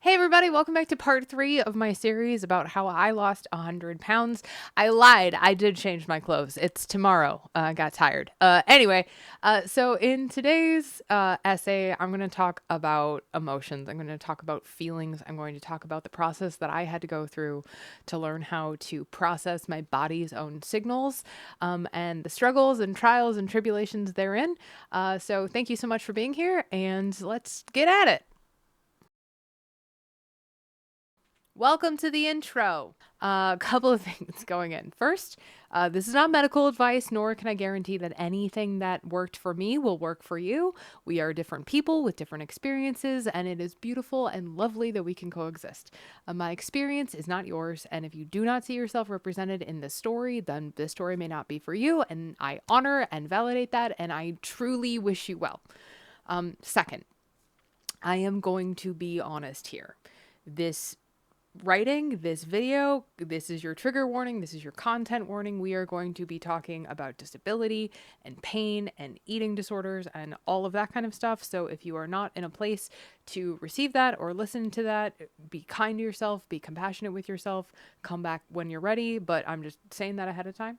Hey everybody, welcome back to part 3 of my series about how I lost 100 pounds. I lied. I did change my clothes. It's tomorrow. I got tired. So in today's essay, I'm going to talk about emotions. I'm going to talk about feelings. I'm going to talk about the process that I had to go through to learn how to process my body's own signals, and the struggles and trials and tribulations therein. So thank you so much for being here, and let's get at it. Welcome to the intro. A couple of things going in. First, this is not medical advice, nor can I guarantee that anything that worked for me will work for you. We are different people with different experiences, and it is beautiful and lovely that we can coexist. My experience is not yours, and if you do not see yourself represented in this story, then this story may not be for you, and I honor and validate that, and I truly wish you well. Second, I am going to be honest here. This video, this is your trigger warning, this is your content warning. We are going to be talking about disability and pain and eating disorders and all of that kind of stuff. So if you are not in a place to receive that or listen to that, be kind to yourself, be compassionate with yourself, come back when you're ready. But I'm just saying that ahead of time.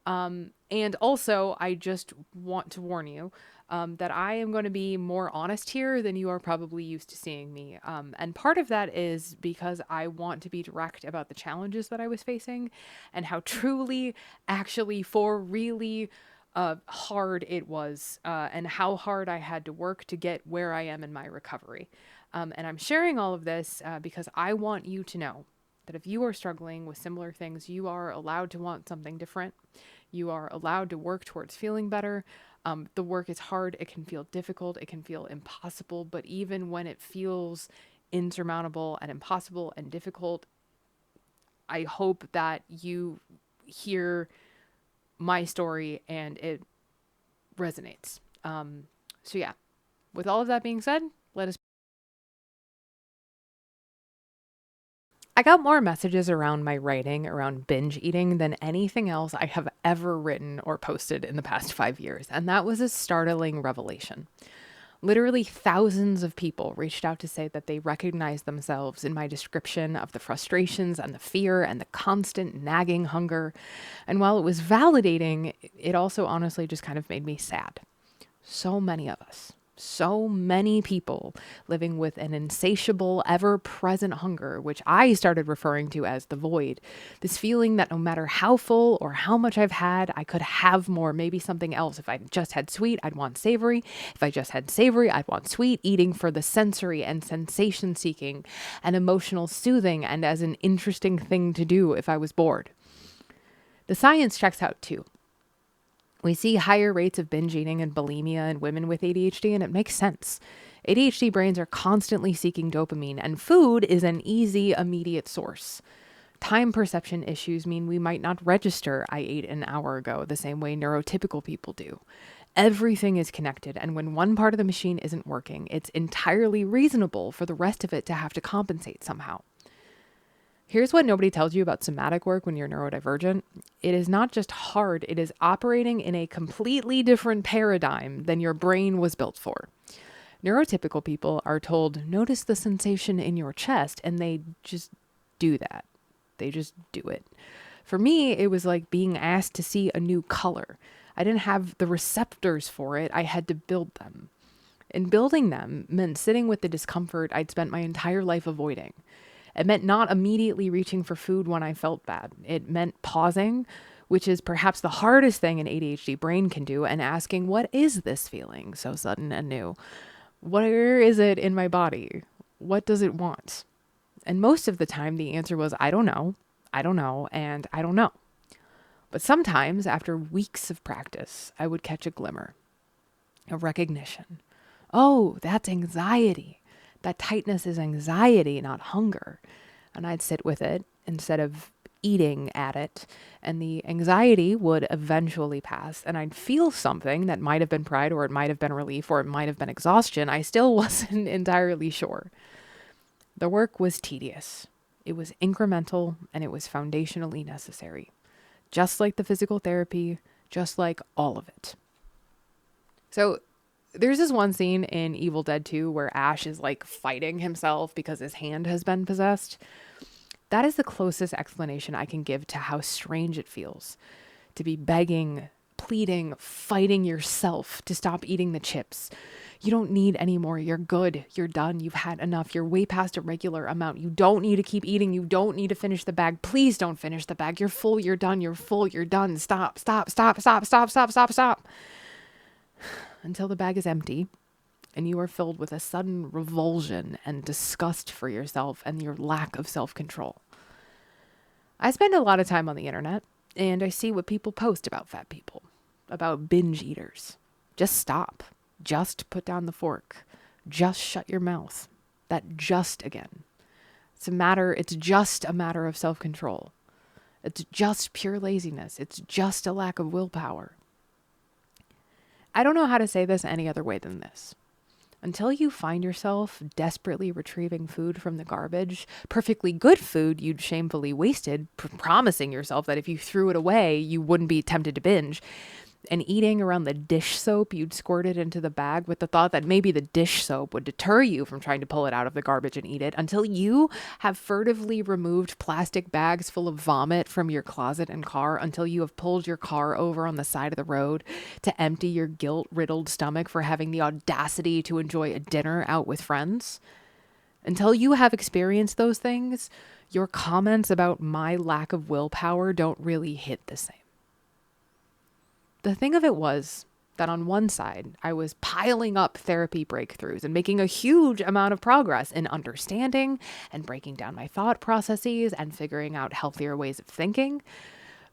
And also, I just want to warn you that I am going to be more honest here than you are probably used to seeing me. And part of that is because I want to be direct about the challenges that I was facing and how truly, actually, for really hard it was, and how hard I had to work to get where I am in my recovery. And I'm sharing all of this because I want you to know that if you are struggling with similar things, you are allowed to want something different. You are allowed to work towards feeling better. The work is hard. It can feel difficult. It can feel impossible. But even when it feels insurmountable and impossible and difficult, I hope that you hear my story and it resonates. So yeah, with all of that being said, let us. I got more messages around my writing around binge eating than anything else I have ever written or posted in the past 5 years, and that was a startling revelation. Literally thousands of people reached out to say that they recognized themselves in my description of the frustrations and the fear and the constant nagging hunger. And while it was validating, it also honestly just kind of made me sad. So many of us, so many people living with an insatiable, ever-present hunger, which I started referring to as the void. This feeling that no matter how full or how much I've had, I could have more, maybe something else. If I just had sweet, I'd want savory. If I just had savory, I'd want sweet, eating for the sensory and sensation seeking and emotional soothing and as an interesting thing to do if I was bored. The science checks out too. We see higher rates of binge eating and bulimia in women with ADHD, and it makes sense. ADHD brains are constantly seeking dopamine, and food is an easy, immediate source. Time perception issues mean we might not register I ate an hour ago the same way neurotypical people do. Everything is connected, and when one part of the machine isn't working, it's entirely reasonable for the rest of it to have to compensate somehow. Here's what nobody tells you about somatic work when you're neurodivergent. It is not just hard, it is operating in a completely different paradigm than your brain was built for. Neurotypical people are told, notice the sensation in your chest, and they just do that. They just do it. For me, it was like being asked to see a new color. I didn't have the receptors for it, I had to build them. And building them meant sitting with the discomfort I'd spent my entire life avoiding. It meant not immediately reaching for food when I felt bad. It meant pausing, which is perhaps the hardest thing an ADHD brain can do, and asking, what is this feeling so sudden and new? Where is it in my body? What does it want? And most of the time, the answer was, I don't know, and I don't know. But sometimes, after weeks of practice, I would catch a glimmer, a recognition. Oh, that's anxiety. That tightness is anxiety, not hunger. And I'd sit with it instead of eating at it. And the anxiety would eventually pass. And I'd feel something that might have been pride, or it might have been relief, or it might have been exhaustion. I still wasn't entirely sure. The work was tedious. It was incremental, and it was foundationally necessary. Just like the physical therapy, just like all of it. So There's this one scene in Evil Dead 2 where Ash is like fighting himself because his hand has been possessed. That is the closest explanation I can give to how strange it feels to be begging, pleading, fighting yourself to stop eating the chips. You don't need any more. You're good. You're done. You've had enough. You're way past a regular amount. You don't need to keep eating. You don't need to finish the bag. Please don't finish the bag. You're full. You're done. You're full. You're done. Stop, stop, stop, stop, stop, stop, stop, stop. Until the bag is empty and you are filled with a sudden revulsion and disgust for yourself and your lack of self-control. I spend a lot of time on the internet and I see what people post about fat people, about binge eaters. Just stop. Just put down the fork. Just shut your mouth. That just again. It's just a matter of self-control. It's just pure laziness. It's just a lack of willpower. I don't know how to say this any other way than this. Until you find yourself desperately retrieving food from the garbage, perfectly good food you'd shamefully wasted, promising yourself that if you threw it away, you wouldn't be tempted to binge, and eating around the dish soap you'd squirted into the bag with the thought that maybe the dish soap would deter you from trying to pull it out of the garbage and eat it, until you have furtively removed plastic bags full of vomit from your closet and car, until you have pulled your car over on the side of the road to empty your guilt-riddled stomach for having the audacity to enjoy a dinner out with friends. Until you have experienced those things, your comments about my lack of willpower don't really hit the same. The thing of it was that on one side, I was piling up therapy breakthroughs and making a huge amount of progress in understanding and breaking down my thought processes and figuring out healthier ways of thinking.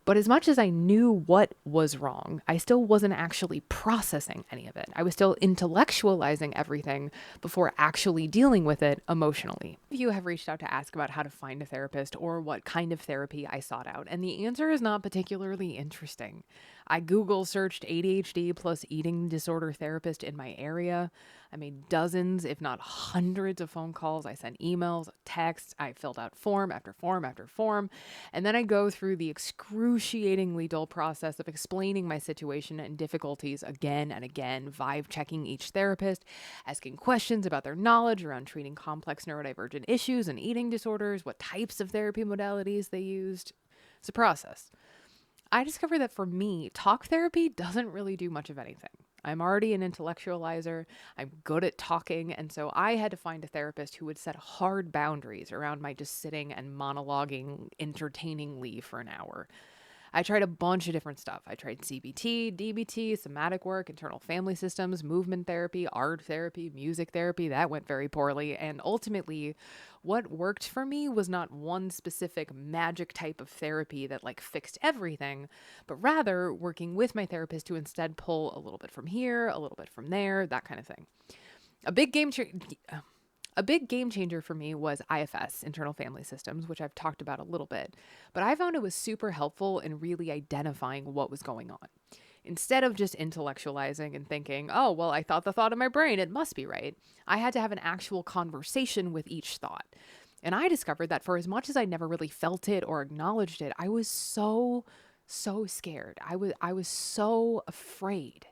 But as much as I knew what was wrong, I still wasn't actually processing any of it. I was still intellectualizing everything before actually dealing with it emotionally. If you have reached out to ask about how to find a therapist or what kind of therapy I sought out, and the answer is not particularly interesting. I Google searched ADHD plus eating disorder therapist in my area. I made dozens, if not hundreds of phone calls. I sent emails, texts. I filled out form after form after form. And then I go through the excruciatingly dull process of explaining my situation and difficulties again and again, vibe checking each therapist, asking questions about their knowledge around treating complex neurodivergent issues and eating disorders, what types of therapy modalities they used. It's a process. I discovered that for me, talk therapy doesn't really do much of anything. I'm already an intellectualizer. I'm good at talking. And so I had to find a therapist who would set hard boundaries around my just sitting and monologuing entertainingly for an hour. I tried a bunch of different stuff. I tried CBT, DBT, somatic work, internal family systems, movement therapy, art therapy, music therapy. That went very poorly. And ultimately, what worked for me was not one specific magic type of therapy that like fixed everything, but rather working with my therapist to instead pull a little bit from here, a little bit from there, that kind of thing. A big game changer for me was IFS, internal family systems, which I've talked about a little bit, but I found it was super helpful in really identifying what was going on. Instead of just intellectualizing and thinking, oh, well, I thought the thought in my brain, it must be right, I had to have an actual conversation with each thought. And I discovered that for as much as I never really felt it or acknowledged it, I was so scared. I was so afraid.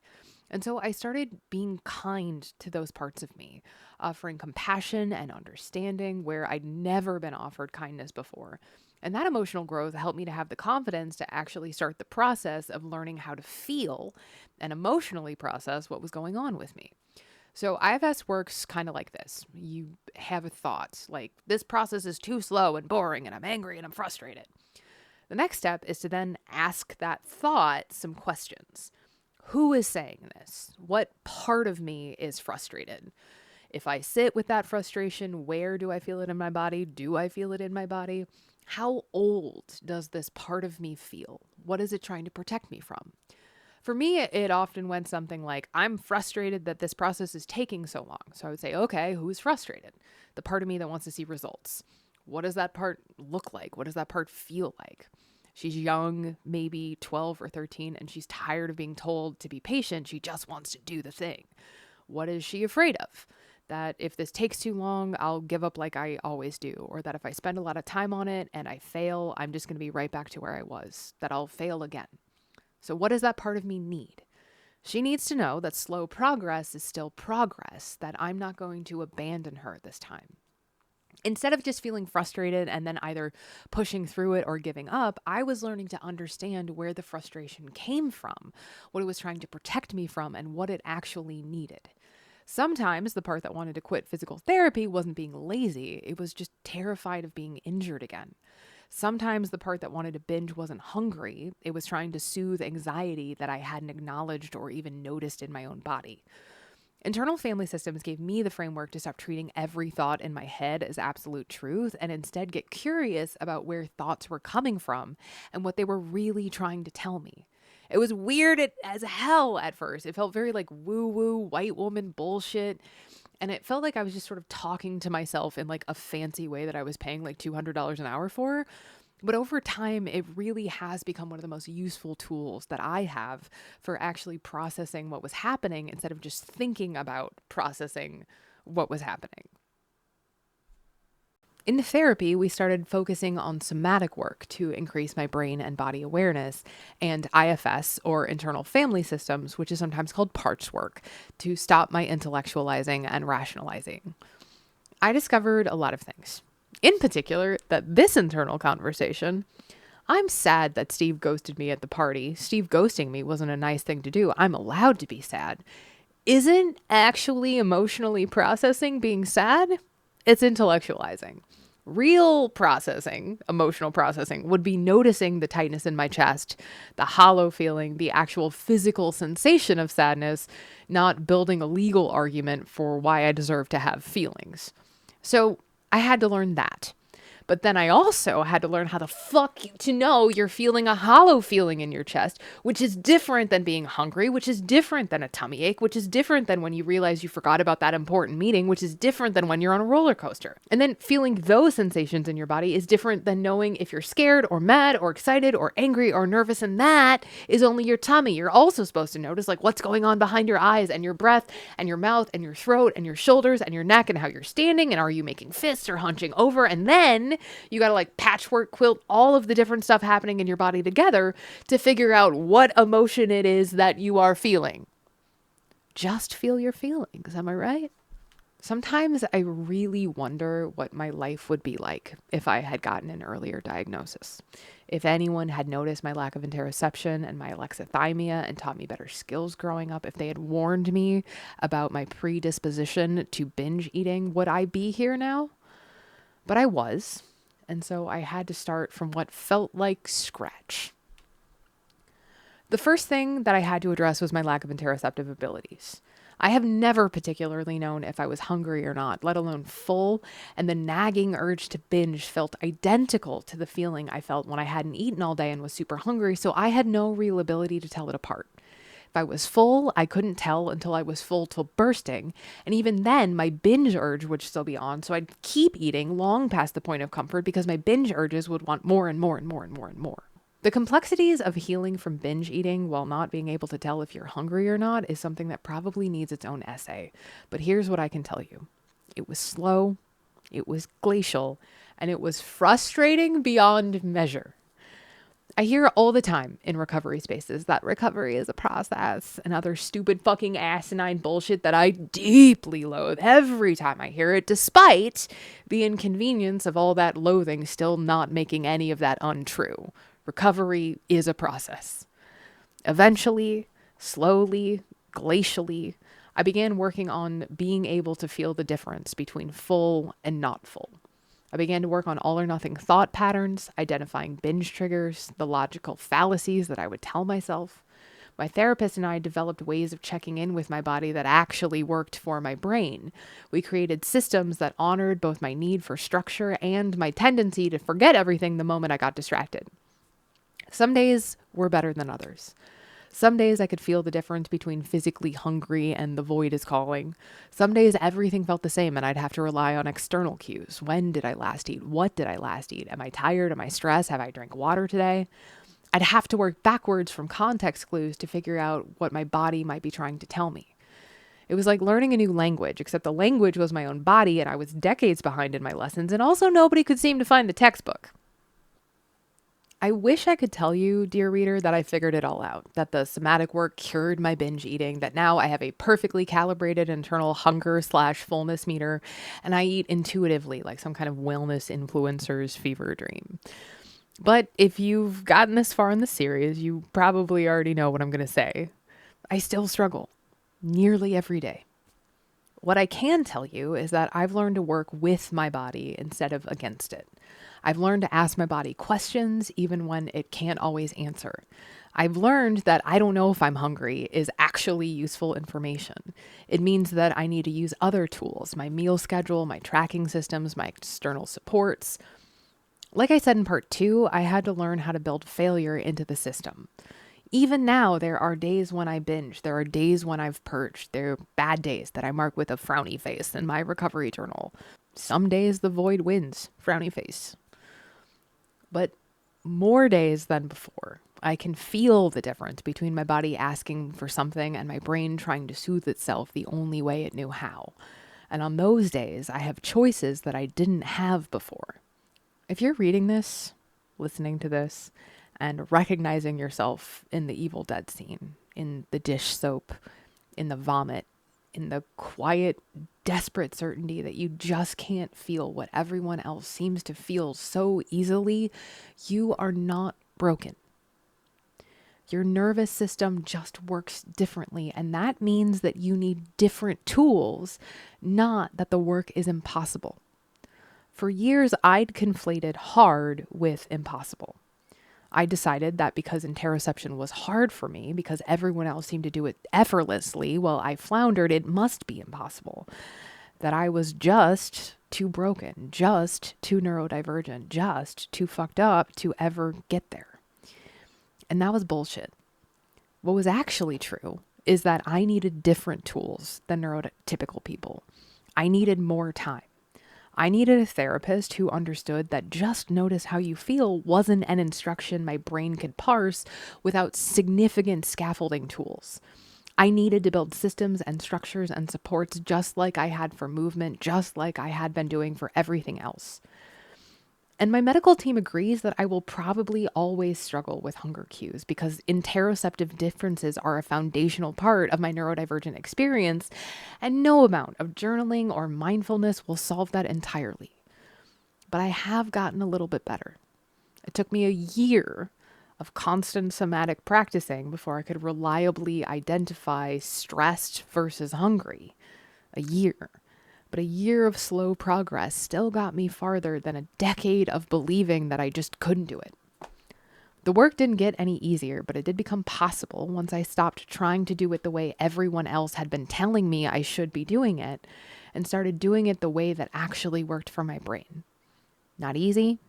And so I started being kind to those parts of me, offering compassion and understanding where I'd never been offered kindness before. And that emotional growth helped me to have the confidence to actually start the process of learning how to feel and emotionally process what was going on with me. So IFS works kind of like this. You have a thought like, this process is too slow and boring and I'm angry and I'm frustrated. The next step is to then ask that thought some questions. Who is saying this? What part of me is frustrated? If I sit with that frustration, where do I feel it in my body? Do I feel it in my body? How old does this part of me feel? What is it trying to protect me from? For me, it often went something like, I'm frustrated that this process is taking so long. So I would say, okay, who's frustrated? The part of me that wants to see results. What does that part look like? What does that part feel like? She's young, maybe 12 or 13, and she's tired of being told to be patient. She just wants to do the thing. What is she afraid of? That if this takes too long, I'll give up like I always do. Or that if I spend a lot of time on it and I fail, I'm just going to be right back to where I was. That I'll fail again. So what does that part of me need? She needs to know that slow progress is still progress, that I'm not going to abandon her this time. Instead of just feeling frustrated and then either pushing through it or giving up, I was learning to understand where the frustration came from, what it was trying to protect me from, and what it actually needed. Sometimes the part that wanted to quit physical therapy wasn't being lazy, it was just terrified of being injured again. Sometimes the part that wanted to binge wasn't hungry, it was trying to soothe anxiety that I hadn't acknowledged or even noticed in my own body. Internal family systems gave me the framework to stop treating every thought in my head as absolute truth and instead get curious about where thoughts were coming from and what they were really trying to tell me. It was weird as hell at first. It felt very like woo woo white woman bullshit. And it felt like I was just sort of talking to myself in like a fancy way that I was paying like $200 an hour for. But over time, it really has become one of the most useful tools that I have for actually processing what was happening instead of just thinking about processing what was happening. In therapy, we started focusing on somatic work to increase my brain and body awareness, and IFS, or internal family systems, which is sometimes called parts work, to stop my intellectualizing and rationalizing. I discovered a lot of things. In particular, that this internal conversation, I'm sad that Steve ghosted me at the party. Steve ghosting me wasn't a nice thing to do. I'm allowed to be sad. Isn't actually emotionally processing being sad? It's intellectualizing. Real processing, emotional processing, would be noticing the tightness in my chest, the hollow feeling, the actual physical sensation of sadness, not building a legal argument for why I deserve to have feelings. So I had to learn that. But then I also had to learn how the fuck to know you're feeling a hollow feeling in your chest, which is different than being hungry, which is different than a tummy ache, which is different than when you realize you forgot about that important meeting, which is different than when you're on a roller coaster. And then feeling those sensations in your body is different than knowing if you're scared or mad or excited or angry or nervous, and that is only your tummy. You're also supposed to notice like what's going on behind your eyes and your breath and your mouth and your throat and your shoulders and your neck and how you're standing and are you making fists or hunching over, and then you got to like patchwork quilt all of the different stuff happening in your body together to figure out what emotion it is that you are feeling. Just feel your feelings, am I right? Sometimes I really wonder what my life would be like if I had gotten an earlier diagnosis. If anyone had noticed my lack of interoception and my alexithymia and taught me better skills growing up, if they had warned me about my predisposition to binge eating, would I be here now? But I was. And so I had to start from what felt like scratch. The first thing that I had to address was my lack of interoceptive abilities. I have never particularly known if I was hungry or not, let alone full, and the nagging urge to binge felt identical to the feeling I felt when I hadn't eaten all day and was super hungry, so I had no real ability to tell it apart. If I was full, I couldn't tell until I was full till bursting. And even then, my binge urge would still be on. So I'd keep eating long past the point of comfort because my binge urges would want more and more and more and more and more. The complexities of healing from binge eating while not being able to tell if you're hungry or not is something that probably needs its own essay. But here's what I can tell you. It was slow, it was glacial, and it was frustrating beyond measure. I hear all the time in recovery spaces that recovery is a process and other stupid fucking asinine bullshit that I deeply loathe every time I hear it, despite the inconvenience of all that loathing still not making any of that untrue. Recovery is a process. Eventually, slowly, glacially, I began working on being able to feel the difference between full and not full. I began to work on all or nothing thought patterns, identifying binge triggers, the logical fallacies that I would tell myself. My therapist and I developed ways of checking in with my body that actually worked for my brain. We created systems that honored both my need for structure and my tendency to forget everything the moment I got distracted. Some days were better than others. Some days I could feel the difference between physically hungry and the void is calling. Some days everything felt the same and I'd have to rely on external cues. When did I last eat? What did I last eat? Am I tired? Am I stressed? Have I drank water today? I'd have to work backwards from context clues to figure out what my body might be trying to tell me. It was like learning a new language, except the language was my own body and I was decades behind in my lessons, and also nobody could seem to find the textbook. I wish I could tell you, dear reader, that I figured it all out, that the somatic work cured my binge eating, that now I have a perfectly calibrated internal hunger/fullness meter, and I eat intuitively like some kind of wellness influencer's fever dream. But if you've gotten this far in the series, you probably already know what I'm going to say. I still struggle nearly every day. What I can tell you is that I've learned to work with my body instead of against it. I've learned to ask my body questions even when it can't always answer. I've learned that I don't know if I'm hungry is actually useful information. It means that I need to use other tools, my meal schedule, my tracking systems, my external supports. Like I said in part 2, I had to learn how to build failure into the system. Even now, there are days when I binge. There are days when I've purged. There are bad days that I mark with a frowny face in my recovery journal. Some days the void wins, frowny face. But more days than before, I can feel the difference between my body asking for something and my brain trying to soothe itself the only way it knew how. And on those days, I have choices that I didn't have before. If you're reading this, listening to this, and recognizing yourself in the Evil Dead scene, in the dish soap, in the vomit, in the quiet, desperate certainty that you just can't feel what everyone else seems to feel so easily, you are not broken. Your nervous system just works differently, and that means that you need different tools, not that the work is impossible. For years, I'd conflated hard with impossible. I decided that because interoception was hard for me, because everyone else seemed to do it effortlessly while I floundered, it must be impossible. That I was just too broken, just too neurodivergent, just too fucked up to ever get there. And that was bullshit. What was actually true is that I needed different tools than neurotypical people. I needed more time. I needed a therapist who understood that just notice how you feel wasn't an instruction my brain could parse without significant scaffolding tools. I needed to build systems and structures and supports just like I had for movement, just like I had been doing for everything else. And my medical team agrees that I will probably always struggle with hunger cues because interoceptive differences are a foundational part of my neurodivergent experience, and no amount of journaling or mindfulness will solve that entirely. But I have gotten a little bit better. It took me a year of constant somatic practicing before I could reliably identify stressed versus hungry. A year. But a year of slow progress still got me farther than a decade of believing that I just couldn't do it. The work didn't get any easier, but it did become possible once I stopped trying to do it the way everyone else had been telling me I should be doing it and started doing it the way that actually worked for my brain. Not easy,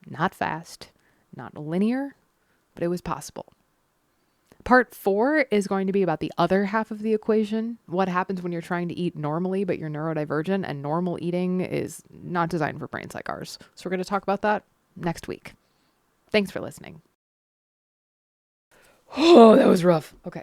not fast, not linear, but it was possible. Part 4 is going to be about the other half of the equation. What happens when you're trying to eat normally, but you're neurodivergent, and normal eating is not designed for brains like ours. So we're going to talk about that next week. Thanks for listening. Oh, that was rough. Okay.